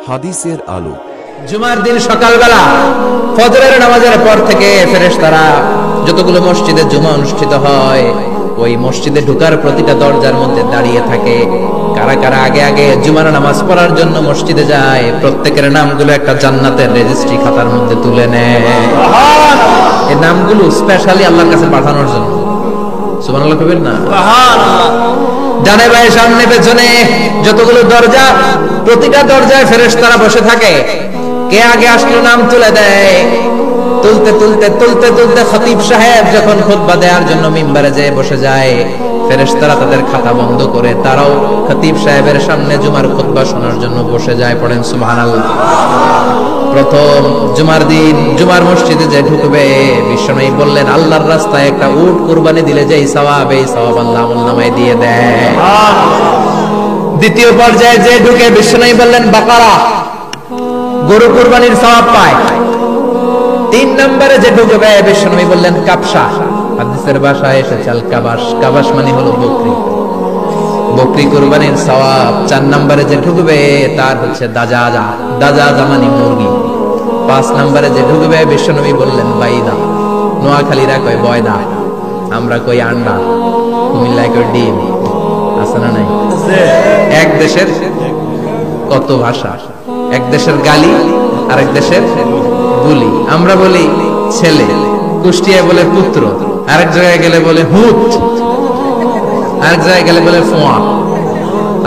হাদিসের আলো। জুমার দিন সকালবেলা ফজরের নামাজের পর থেকে ফেরেশতারা যতগুলো মসজিদে জুমা অনুষ্ঠিত হয় ওই মসজিদে ঢোকার প্রতিটা দরজার মধ্যে দাঁড়িয়ে থাকে। কারা কারা আগে আগে জুমার নামাজ পড়ার জন্য মসজিদে যায়, প্রত্যেকের নামগুলো একটা জান্নাতের রেজিস্ট্রি খাতার মধ্যে তুলে নেয়। এই নামগুলো স্পেশালি আল্লাহর কাছে পাঠানোর জন্য। সুবহানাল্লাহ কইবেন না? ডানে বায়ে সামনে পেছনে যতগুলো দরজা, প্রতিটা দরজায় ফেরেশতারা বসে থাকে। কে আগে আসলো নাম তুলে দেয়। তুলতে তুলতে তুলতে তুলতে খতিব সাহেব যখন খুতবা দেওয়ার জন্য মিম্বারে যেয়ে বসে যায়, ফেরেশতারা তাদের খাতা বন্ধ করে তারাও খতিব সাহেবের সামনে জুমার খুতবা শোনার জন্য বসে যায়। পড়েন সুবহানাল্লাহ। প্রথম জুমার দিন জুমার মসজিদে যে ঢুকবে, বিশ্বনবী বললেন আল্লাহর রাস্তায় একটা উট কুরবানি দিলে যেই সওয়াব, এই সওয়াব আল্লাহ আমলনামায় দিয়ে দেয়। দ্বিতীয় পর্যায়ে যে ঢুকে, বিশ্বনবী বললেন বাকারা, গরু কুরবানির সওয়াব পায়। তিন নম্বরে যে ঢুকবে, বিশ্বনবী বললেন কাবসা, হাদিসের ভাষায় এসেছে আল কাবাস, কাবাস মানে হলো বকরি, বকরি কুরবানির সওয়াব। চার নম্বরে যে ঢুকবে তার হচ্ছে দাজাজা, দাজাজা মানে মুরগি। পাঁচ নম্বরে যে ঢুকবে, বিশ্বনবী বললেন বাইদা, নোয়াখালীরা কয় বয়দা, আমরা কই আন্ডা, কুমিল্লায় কই ডিম। আছে না নাই? এক দেশের কত ভাষা, এক দেশের গালি আর এক দেশের বুলি। আমরা বলি ছেলে, কুষ্টিয়ায় বলে পুত্র, আরেক জায়গায় গেলে বলে হুত, আরেক জায়গায় গেলে বলে ফোয়া।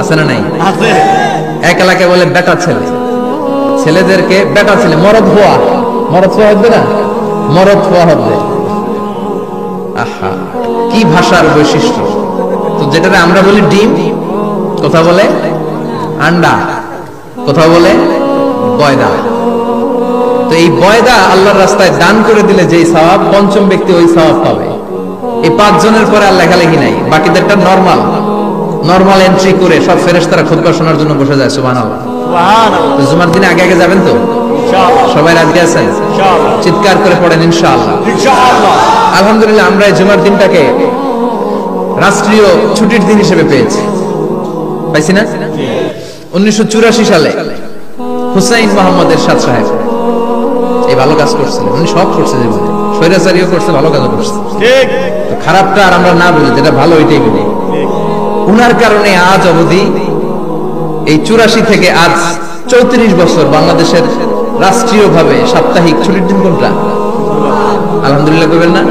আছে না নাই? এক এলাকায় বলে বেটা ছেলে, ছেলেদেরকে বেটা ছেলে। মরদ হওয়া, মরদ হওয়া হবে না, মরদ হওয়া হবে। আহা, কি ভাষার বৈশিষ্ট্য! তো যেটা আমরা বলি ডিম, কথা বলে আন্ডা, কথা বলে বয়দা। তো এই বয়দা আল্লাহর রাস্তায় দান করে দিলে যেই সওয়াব, পঞ্চম ব্যক্তি ওই সওয়াব পাবে। এই পাঁচ জনের পরে আর লেখালেখি নাই, বাকিদেরটা নরমাল নরমাল এন্ট্রি করে সব ফেরেশতারা খুতবা শোনার জন্য বসে যায়। সুবহানাল্লাহ। সুবহানাল্লাহ। জুমার দিনে আগে আগে যাবেন তো? ইনশাআল্লাহ। সবাই রাজি আছেন? ইনশাআল্লাহ। চিৎকার করে পড়েন ইনশাআল্লাহ। ইনশাআল্লাহ। আলহামদুলিল্লাহ, আমরা এই জুমার দিনটাকে রাষ্ট্রীয় ছুটির দিন হিসেবে পেয়েছি, পাইছি না? 1984 সালে হুসাইন মোহাম্মদ এরশাদ সাহেব এই ভালো কাজ করছিলেন। উনি সব করছে জীবনে, স্বৈরাচারীও করছে, ভালো কাজও করছে। ঠিক। তো খারাপটা আর আমরা না বলি, যেটা ভালো ওইটাই বলি। উনার কারণে আজ অবধি এই 84 থেকে আজ 34 বছর বাংলাদেশের রাষ্ট্রীয়ভাবে সাপ্তাহিক ছুটির দিন কোনটা? আলহামদুলিল্লাহ করবেন না?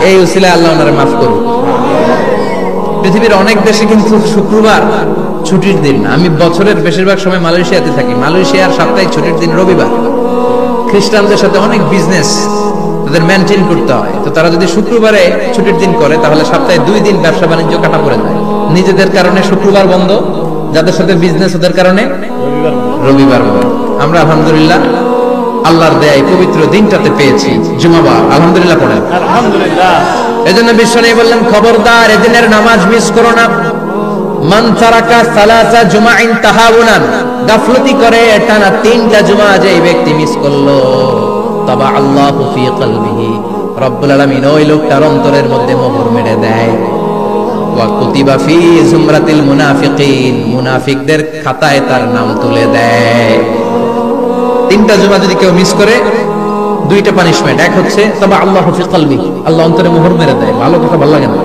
এই উসিলায় আল্লাহ ওনারে মাফ করুন। পৃথিবীর অনেক দেশে কিন্তু শুক্রবার ছুটির দিন না। আমি বছরের বেশিরভাগ সময় মালয়েশিয়াতে থাকি। মালয়েশিয়ার সাপ্তাহিক ছুটির দিন রবিবার। খ্রিস্টানদের সাথে অনেক বিজনেস তাদের মেনটেন করতে হয়, তো তারা যদি শুক্রবারে ছুটির দিন করে তাহলে সপ্তাহে 2 দিন ব্যবসা বাণিজ্য কাটা পড়ে যায়। নিজেদের কারণে শুক্রবার বন্ধ, যাদের সাথে বিজনেস ওদের কারণে রবিবার বন্ধ। আমরা আলহামদুলিল্লাহ আল্লাহর দয়ায় পবিত্র দিনটাতে পেয়েছি জুমাবার। আলহামদুলিল্লাহ পড়েন আলহামদুলিল্লাহ। এজন্য বিশ্বনবী বললেন খবরদার এদিনের নামাজ মিস করো না। মান তারাকা সালাসা জুমাইন তাহাউনান, গাফলতি করে টানা 3টা জুমা যে ব্যক্তি মিস করলো, তাবা আল্লাহু ফি কলবিহি, রব্বুল আলামিন ওই লোকটার অন্তরের মধ্যে মোহর মেরে দেয়। ওয়া কুতিবা ফি জুমরাতিল মুনাফিকিন, মুনাফিকদের খাতায় তার নাম তুলে দেয়। 3টা জুমা যদি কেউ মিস করে, 2টা পানিশমেন্ট। এক হচ্ছে তাবা আল্লাহু ফি কলবি, আল্লাহ অন্তরে মোহর মেরে দেয়। ভালো কথা ভালো লাগে না,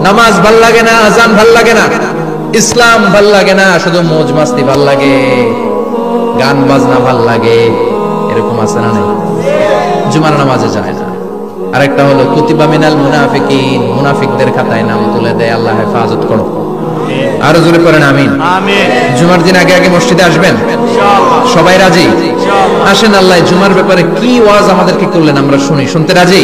নামাজ ভাল লাগে না, আজান ভাল লাগে না, ইসলাম ভাল লাগে না, শুধু মৌজ মাস্তি ভাল লাগে, গান বাজনা ভাল লাগে, এরকম আছে না নাই? জুমার নামাজে যায় না। আরেকটা হলো কুতিবা মিনাল মুনাফিকিন, মুনাফিকদের খাতায় নাম তুলে দেয়। আল্লাহ হেফাজত করো। আরো জোরে করেন আমিন। আমিন। জুমার দিন আগে আগে মসজিদে আসবেন ইনশাআল্লাহ। সবাই রাজি? ইনশাআল্লাহ। আসেন, আল্লাহ জুমার ব্যাপারে কি ওয়াজ আমাদেরকে করলেন আমরা শুনি। শুনতে রাজি?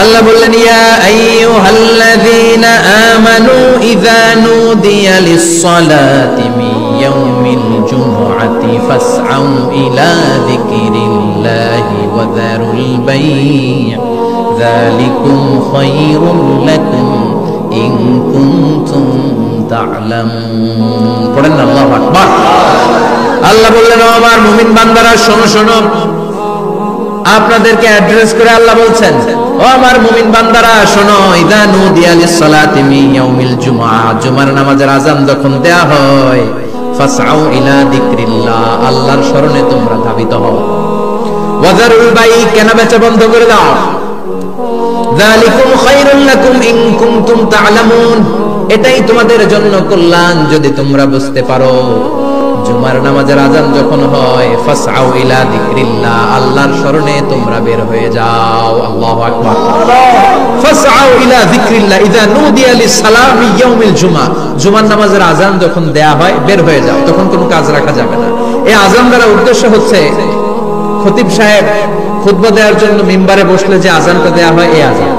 আল্লাহ বললেন ইয়া আইয়ুহাল্লাযীনা আমানু ইযা নুদিয়া লিস-সালাতি মিন ইয়াউমিল জুমআতি ফাসআউ ইলা যিকরিল্লাহি ওয়া যারুল বাই', যালিকুম খায়রুল লাকুম ইন কুনতুম তা'লামুন। পড়েন না আল্লাহু আকবার। আল্লাহ বললেন ও আমার মুমিন বান্দারা শোনো শোনো। আপনাদেরকে অ্যাড্রেস করে আল্লাহ বলছেন ও আমার মুমিন বান্দারা শোনো, ইযা নুদিয়া লিস-সালাতি মিন ইয়াউমিল জুমআ, জুমার নামাজের আযান যখন দেয়া হয়, ফাসআউ ইলা যিকরিল্লাহ, আল্লাহর স্মরণে তোমরা ধাবিত হও। ওয়াজারুল বাই, কেনা বেচা বন্ধ করে দাও। যালিকুম খায়রুল লাকুম ইন কুনতুম তা'লামুন, এটাই তোমাদের জন্য কল্যাণ যদি তোমরা বুঝতে পারো। জুমার নামাজের আযান যখন হয়, ফাসআউ ইলা যিকরিল্লাহ, আল্লাহর স্মরণে তোমরা বের হয়ে যাও। আল্লাহু আকবার। ফাসআউ ইলা যিকরিল্লাহ ইযা নুদিয়া লিস-সালামি ইয়াউমিল জুমআ, জুমার নামাজের আযান যখন দেয়া হয় বের হয়ে যাও, তখন কোনো কাজ রাখা যাবে না। এই আযান দ্বারা উদ্দেশ্য হচ্ছে খতিব সাহেব খুতবা দেওয়ার জন্য মিম্বারে বসলে যে আযানটা দেয়া হয়, এই আযান।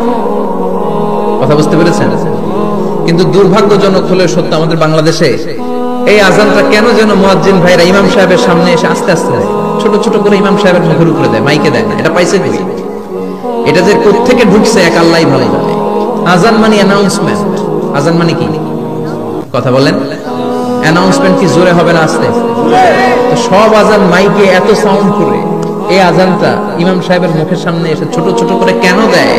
কথা বুঝতে পেরেছেন? কিন্তু দুর্ভাগ্যজনক হলে সত্য, আমাদের বাংলাদেশে এই আযানটা কেন যেন মুয়াজ্জিন ভাইরা ইমাম সাহেবের সামনে এসে আস্তে আস্তে দেয়, ছোট ছোট করে ইমাম সাহেবের মুখের উপরে দেয়, মাইকে দেয় না। এটা পাইছে কি? এটা যে কোত্থেকে ঢুকছে এক আল্লাহই ভালো জানে। আযান মানে অ্যানাউন্সমেন্ট। আযান মানে কি? কথা বলেন। অ্যানাউন্সমেন্ট কি জোরে হবে না আস্তে? তো সব আযান মাইকে এত সাউন্ড করে, এই আযানটা ইমাম সাহেবের মুখের সামনে এসে ছোট ছোট করে কেন দেয়?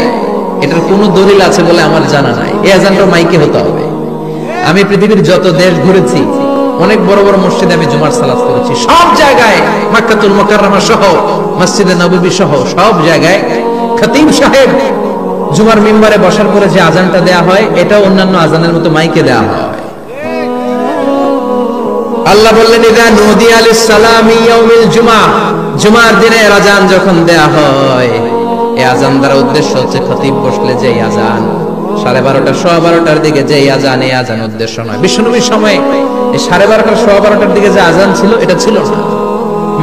এটার কোনো দলিল আছে বলে আমার জানা নাই। এই আযানটা মাইকে হতে হবে। আমি পৃথিবীর যত দেশ ঘুরেছি, অনেক বড় বড় মসজিদে আমি জুমার সালাত করেছি, সব জায়গায় মক্কাতুল মুকাররমা সহ মসজিদে নববী সহ সব জায়গায় খতিব সাহেব জুমার মিম্বারে বসার পরে যে আযানটা দেয়া হয়, এটা অন্যান্য আযানের মতো মাইকে দেয়া হয়। আল্লাহ বললেন, ইযা নুদিয়া লিস-সালামি ইয়াউমিল জুমআ, জুমার দিনের আযান যখন দেয়া হয়, এই আযান দ্বারা উদ্দেশ্য হচ্ছে খতিব বসলে যে আযান 12:30 12:15 দিকে যে আযান, এই আযান উদ্দেশ্য নয়। বিশ্বনবীর সময় এই 12:30 12:15 দিকে যে আযান ছিল, এটা ছিল না।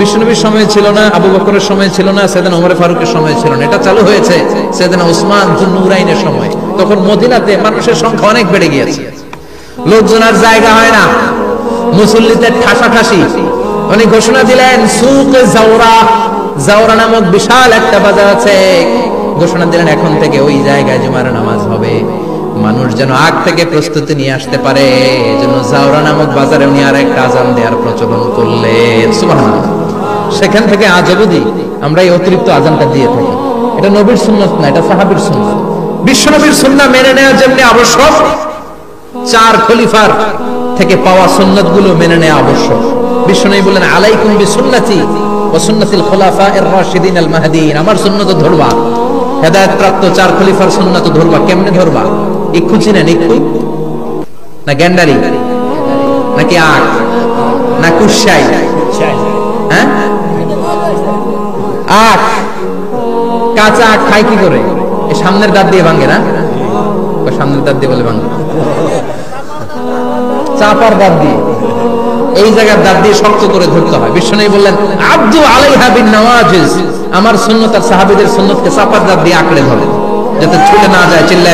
বিশ্বনবীর সময় ছিল না, আবু বকরের সময় ছিল না, সাইয়েদনা ওমর ফারুকের সময় ছিল না। এটা চালু হয়েছে সাইয়েদনা উসমান যুন্নুরাইনের সময়। তখন মদিনাতে মানুষের সংখ্যা অনেক বেড়ে গিয়েছে, লোকজনের জায়গা হয় না, মুসল্লিতে ঠাসাঠাসি। উনি ঘোষণা দিলেন, সুক জাওরা, জাওরা নামক বিশাল একটা বাজার আছে, ঘোষণা দিলেন এখন থেকে ওই জায়গায় জুমার নামাজ হবে। মানুষ যেন আগ থেকে প্রস্তুতি নিয়ে আসতে পারে, এজন্য জাওরা নামক বাজারে উনি আর একটা আযান দেওয়ার প্রচলন করলেন। সুবহানাল্লাহ। সেখান থেকে আজ অবধি আমরা এই অতিরিক্ত আযানটা দিয়ে থাকি। এটা নবীর সুন্নাত না, এটা সাহাবীর সুন্নাত। বিশ্বনবীর সুন্নাহ মেনে নেওয়া যেমনি আবশ্যক, 4 খলিফার থেকে পাওয়া সুন্নাতগুলো মেনে নেওয়া আবশ্যক। বিশ্বনবী বলেন, আলাইকুম বিসুন্নতি ওয়া সুন্নাতিল খুলাফায়ে রাশিদিন আল মাহদিয়িন, আমার সুন্নাত ধরবা, হেদায়েত প্রাপ্ত 4 খলিফার সুন্নাত ধরবা। কেমনে ধরবা? ইক্ষু চিনেন? ইক্ষু না গ্যান্ডারি নাকি আখ না কুশাই? হ্যাঁ, আখ। কাঁচা আখ খায় কি করে? এই সামনের দাঁত দিয়ে ভাঙে না? সামনের দাঁত দিয়ে বলে ভাঙে, চাপার দাঁত দিয়ে, এই জায়গার দাঁত দিয়ে শক্ত করে ধরতে হয়। বিশ্বনবী বললেন, আব্দু আলাইহা বিন নওয়াজিজ, আমার সুন্নাত আর সাহাবীদের সুন্নাতকে চাপার দাঁত দিয়ে আঁকড়ে ধরে, যাতে ছুটে না যায়, চিল্লায়